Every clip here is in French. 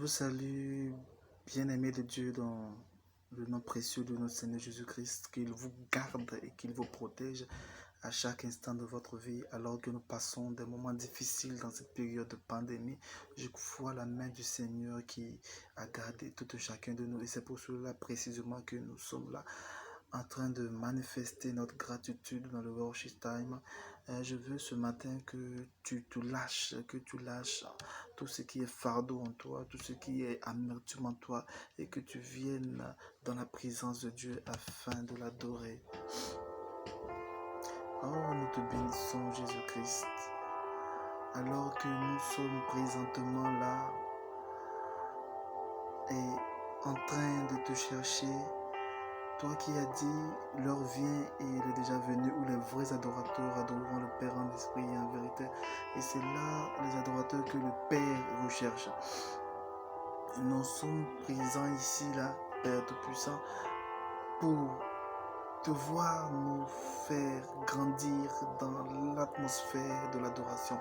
salue, bien-aimés de Dieu, dans le nom précieux de notre Seigneur Jésus-Christ, qu'il vous garde et qu'il vous protège à chaque instant de votre vie, alors que nous passons des moments difficiles dans cette période de pandémie. Je vois la main du Seigneur qui a gardé tout chacun de nous, et c'est pour cela précisément que nous sommes là, en train de manifester notre gratitude dans le worship time. Je veux ce matin que tu lâches tout ce qui est fardeau en toi, tout ce qui est amertume en toi, et que tu viennes dans la présence de Dieu afin de l'adorer. Oh, nous te bénissons, Jésus-Christ. Alors que nous sommes présentement là et en train de te chercher, toi qui as dit, l'heure vient et il est déjà venu où les vrais adorateurs adoreront le Père en esprit et en vérité. Et c'est là les adorateurs que le Père recherche. Nous sommes présents ici, là, Père Tout-Puissant, pour te voir nous faire grandir dans l'atmosphère de l'adoration.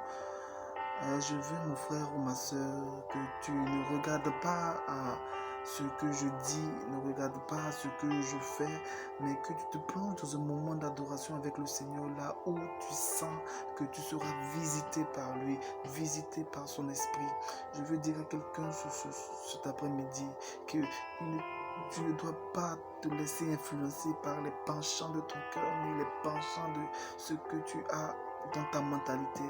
Je veux, mon frère ou ma soeur, que tu ne regardes pas à ce que je dis, ne regarde pas à ce que je fais, mais que tu te plonges dans un moment d'adoration avec le Seigneur, là où tu sens que tu seras visité par lui, visité par son esprit. Je veux dire à quelqu'un cet après-midi que tu ne dois pas te laisser influencer par les penchants de ton cœur, ni les penchants de ce que tu as dans ta mentalité,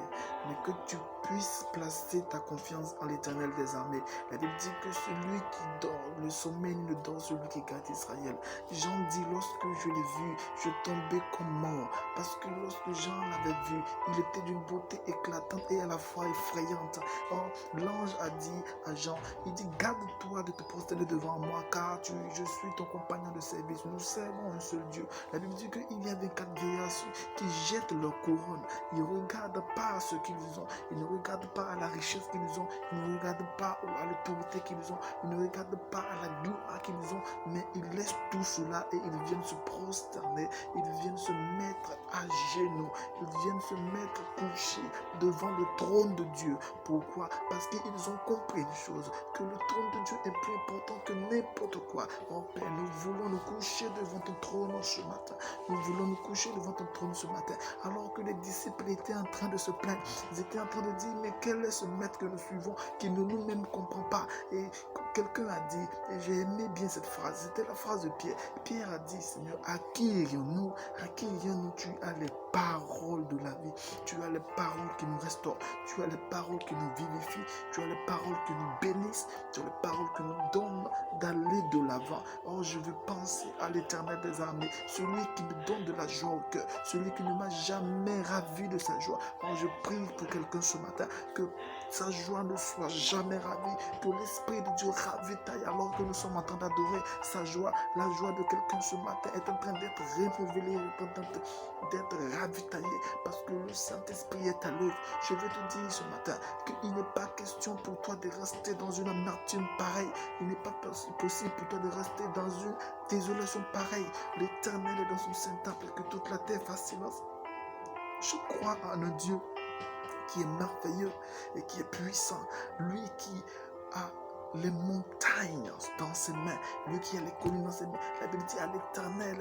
mais que tu puisses placer ta confiance en l'Éternel des armées. La Bible dit que celui qui dort, le sommeil ne dort celui qui garde Israël. Jean dit, lorsque je l'ai vu, je tombais comme mort, parce que lorsque Jean l'avait vu, il était d'une beauté éclatante et à la fois effrayante. Or, l'ange a dit à Jean, il dit, garde-toi de te prosterner devant moi, car je suis ton compagnon de service. Nous servons un seul Dieu. La Bible dit qu'il y a 24 vieillards qui jettent leur couronne. Ils ne regardent pas à ce qu'ils ont, ils ne regardent pas à la richesse qu'ils ont, ils ne regardent pas à l'autorité qu'ils ont, ils ne regardent pas à la gloire qu'ils ont, mais ils laissent tout cela et ils viennent se prosterner, ils viennent se mettre à genoux, ils viennent se mettre couchés devant le trône de Dieu. Pourquoi? Parce qu'ils ont compris une chose, que le trône de Dieu est plus important que n'importe quoi. Oh Père, nous voulons nous coucher devant ton trône ce matin. Nous voulons nous coucher devant ton trône ce matin. Alors que les disciples étaient en train de se plaindre, ils étaient en train de dire, mais quel est ce maître que nous suivons qui ne nous-mêmes comprend pas? Et quelqu'un a dit, et j'ai aimé bien cette phrase, c'était la phrase de Pierre. Pierre a dit, Seigneur, à qui irions-nous? À qui irions-nous? Tu as les paroles de la vie, tu as les paroles qui nous restaurent, tu as les paroles qui nous vivifient, tu as les paroles qui nous bénissent, tu as les paroles qui nous donnent d'aller de l'avant. Oh, je veux penser à l'Éternel des armées, celui qui me donne de la joie au cœur, celui qui ne m'a jamais ravi de sa joie. Oh, je prie pour quelqu'un ce matin, que sa joie ne soit jamais ravie, que l'Esprit de Dieu ravitaille alors que nous sommes en train d'adorer sa joie. La joie de quelqu'un ce matin est en train d'être renouvelée, est en train d'être ravitaillée, parce que le Saint-Esprit est à l'œuvre. Je veux te dire ce matin qu'il n'est pas question pour toi de rester dans une amertume pareille. Il n'est pas possible pour toi de rester dans une désolation pareille. L'Éternel est dans son Saint-Temple, que toute la terre fasse silence. Je crois en un Dieu qui est merveilleux et qui est puissant. Lui qui a les montagnes dans ses mains, lui qui a les collines dans ses mains. La Bible dit à l'Éternel,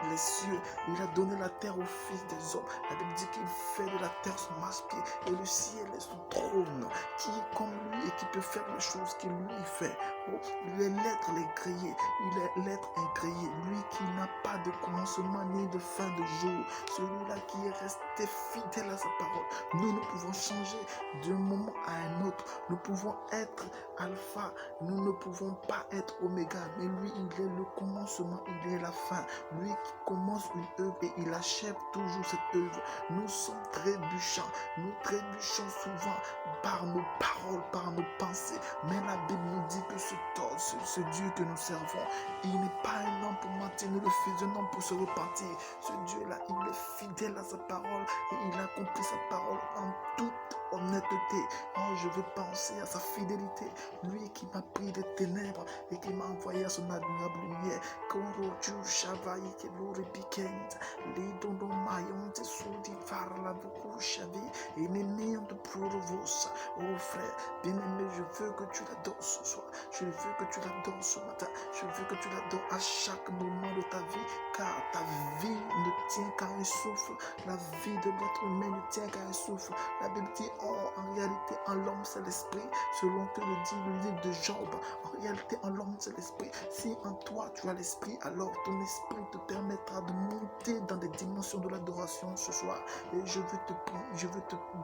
les cieux, il a donné la terre aux fils des hommes. La Bible dit qu'il fait de la terre son marche-pied et le ciel est son trône. Qui est comme lui et qui peut faire les choses qu'il lui fait? Oh, lui est l'être grillé, il est l'être incréé, lui qui n'a pas de commencement ni de fin de jour, celui-là qui est resté fidèle à sa parole. Nous pouvons changer d'un moment à un autre, nous pouvons être alpha, nous ne pouvons pas être oméga, mais lui il est le commencement, il est la fin, lui qui commence une œuvre et il achève toujours cette œuvre. Nous sommes trébuchants, nous trébuchons souvent par nos paroles, par nos pensées, mais la Bible nous dit que ce Dieu que nous servons, il n'est pas un homme pour mentir, nous le fils d'un homme pour se repentir. Ce Dieu-là, il est fidèle à sa parole et il a accompli sa parole en toute honnêteté. Oh, je veux penser à sa fidélité. Lui qui m'a pris des ténèbres et qui m'a envoyé à son admirable lumière. Koro tu chavaille que l'ore piquante. Les dondo maillon te soudi par la beaucoup chavi. Et n'aimé de provos. Oh frère, bien-aimé, je veux que tu l'adores ce soir. Je veux que tu l'adores ce matin. Je veux que tu l'adores à chaque moment de ta vie. Car ta vie ne tient qu'à un souffle. La vie de l'être humain ne tient qu'à un souffle. La Bible dit, oh, en réalité, en l'homme, c'est l'esprit, selon que le dit le livre de Job. En réalité, en l'homme, c'est l'esprit. Si en toi, tu as l'esprit, alors ton esprit te permettra de monter dans des dimensions de l'adoration ce soir. Et je veux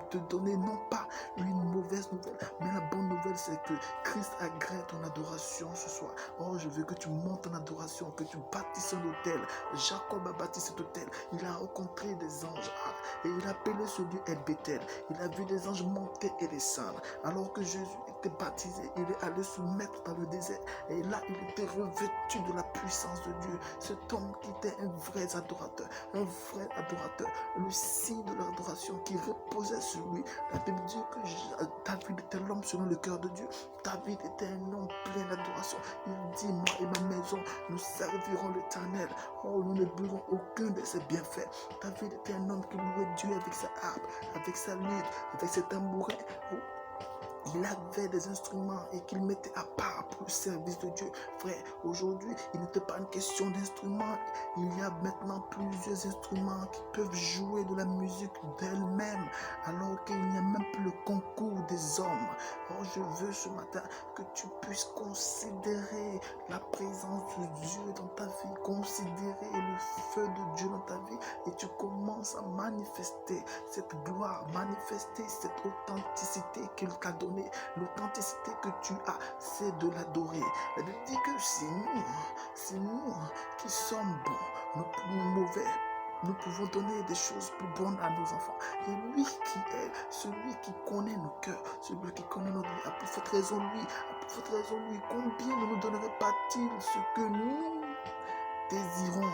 te donner non pas une mauvaise nouvelle, mais la bonne nouvelle, c'est que Christ agrée ton adoration ce soir. Oh, je veux que tu montes en adoration, que tu bâtisses un autel. Jacob a bâti cet autel. Il a rencontré des anges et il a appelé ce lieu El Bethel. Il a vu des anges monter et descendre. Alors que Jésus était baptisé, il est allé se mettre dans le désert. Et là, il était revêtu de la puissance de Dieu. Cet homme qui était un vrai adorateur. Le signe de l'adoration qui reposait sur lui. La Bible dit que David était l'homme selon le cœur de Dieu. David était un homme plein d'adoration. Il dit, moi et ma maison, nous servirons l'Éternel. Oh, nous ne brûlerons aucun de ses bienfaits. David était un homme qui louait Dieu avec sa harpe, avec sa lutte, avec ses tambourins. Oh, il avait des instruments et qu'il mettait à part pour le service de Dieu. Frère, aujourd'hui, il n'était pas une question d'instruments. Il y a maintenant plusieurs instruments qui peuvent jouer de la musique d'elle-même, alors qu'il n'y a même plus le concours des hommes. Oh, je veux ce matin que tu puisses considérer la présence de Dieu dans ta vie, considérer le feu de Dieu dans ta vie, et tu commences à manifester cette gloire, manifester cette authenticité qu'il t'a donnée. L'authenticité que tu as, c'est de l'adorer. Elle dit que c'est nous qui sommes bons, nous mauvais. Nous pouvons donner des choses plus bonnes à nos enfants. Et lui qui est celui qui connaît nos cœurs, celui qui connaît nos vies, à plus forte raison lui, combien ne nous donnerait pas-il ce que nous désirons?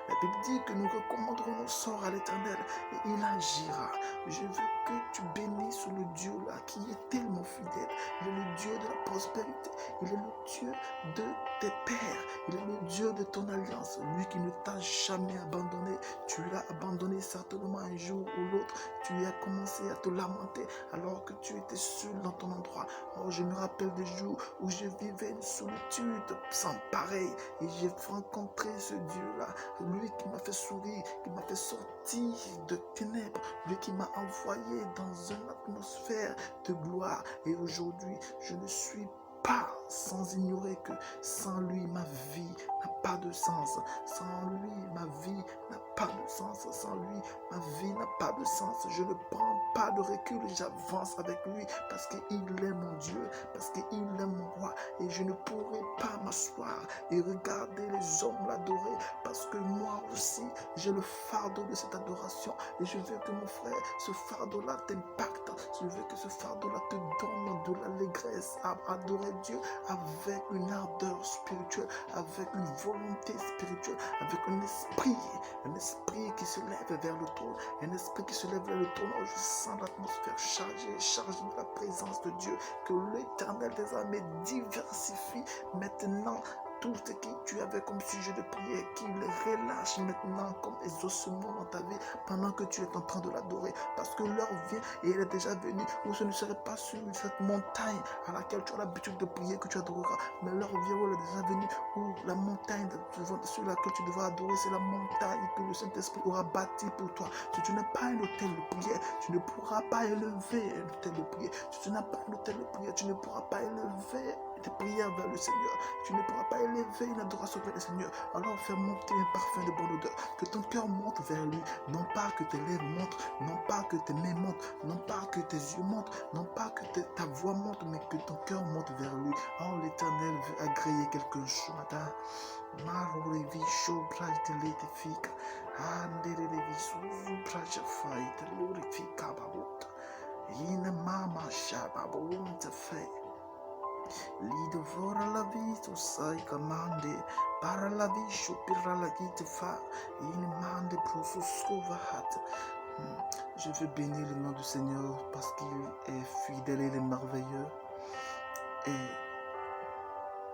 La Bible dit que nous recommanderons nos sorts à l'Éternel et il agira. Je veux que tu bénisses le Dieu là qui est tellement fidèle. Il est le Dieu de la prospérité. Il est le Dieu de tes pères. Il est le Dieu de ton alliance. Lui qui ne t'a jamais abandonné. Tu l'as abandonné certainement un jour ou l'autre. Tu as commencé à te lamenter alors que tu étais seul dans ton endroit. Oh, je me rappelle des jours où je vivais une solitude sans pareil et j'ai rencontré ce Dieu-là, lui qui m'a fait sourire, qui m'a fait sortir de ténèbres, lui qui m'a envoyé dans une atmosphère de gloire. Et aujourd'hui, je ne suis pas sans ignorer que sans lui, ma vie n'a pas de sens. Sans lui, ma vie n'a pas de sens. Sans lui, ma vie n'a pas de sens. Je ne prends pas de recul, j'avance avec lui parce qu'il est mon Dieu, parce qu'il est mon roi. Et je ne pourrai pas m'asseoir et regarder les hommes l'adorer parce que moi aussi, j'ai le fardeau de cette adoration. Et je veux que mon frère, ce fardeau-là t'impacte. Je veux que ce fardeau-là te donne de l'allégresse à adorer Dieu avec une ardeur spirituelle, avec une volonté spirituelle, avec un esprit qui se lève vers le trône, un esprit qui se lève vers le trône. Oh, je sens l'atmosphère chargée de la présence de Dieu, que l'Éternel des armées diversifie maintenant tout ce que tu avais comme sujet de prière, qu'il relâche maintenant comme exaucement dans ta vie pendant que tu es en train de l'adorer. Parce que l'heure vient et elle est déjà venue où ce ne serait pas sur cette montagne à laquelle tu as l'habitude de prier que tu adoreras. Mais l'heure vient où elle est déjà venue où la montagne sur laquelle tu devras adorer, c'est la montagne que le Saint-Esprit aura bâtie pour toi. Si tu n'as pas un hôtel de prière, tu ne pourras pas élever un hôtel de prière. Si tu n'as pas un hôtel de prière, tu ne pourras pas élever des prières vers le Seigneur. Tu ne pourras pas élever une adoration vers le Seigneur. Alors fais monter un parfum de bonne odeur. Que ton cœur monte vers lui. Non pas que tes lèvres montent, non pas que tes mains montent, non pas que tes yeux montent, non pas que ta voix monte, mais que ton cœur monte vers lui. Oh, l'Éternel veut agréer quelqu'un ce matin. Marorevi shobrajte letifika. Anderevi suzubraja faite lorifika babut. Ina mama shababunta fe. Lidovora la vita sai comande para la viscio per la vita fa in mande prosuskova hat Je veux bénir le nom du Seigneur parce qu'il est fidèle et il est merveilleux. Et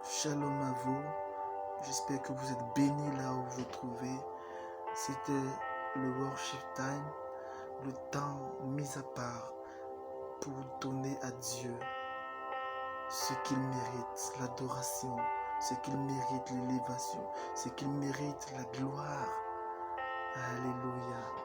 shalom à vous. J'espère que vous êtes bénis là où vous vous trouvez. C'était le worship time, le temps mis à part pour donner à Dieu ce qu'il mérite, l'adoration, ce qu'il mérite, l'élévation, ce qu'il mérite, la gloire. Alléluia.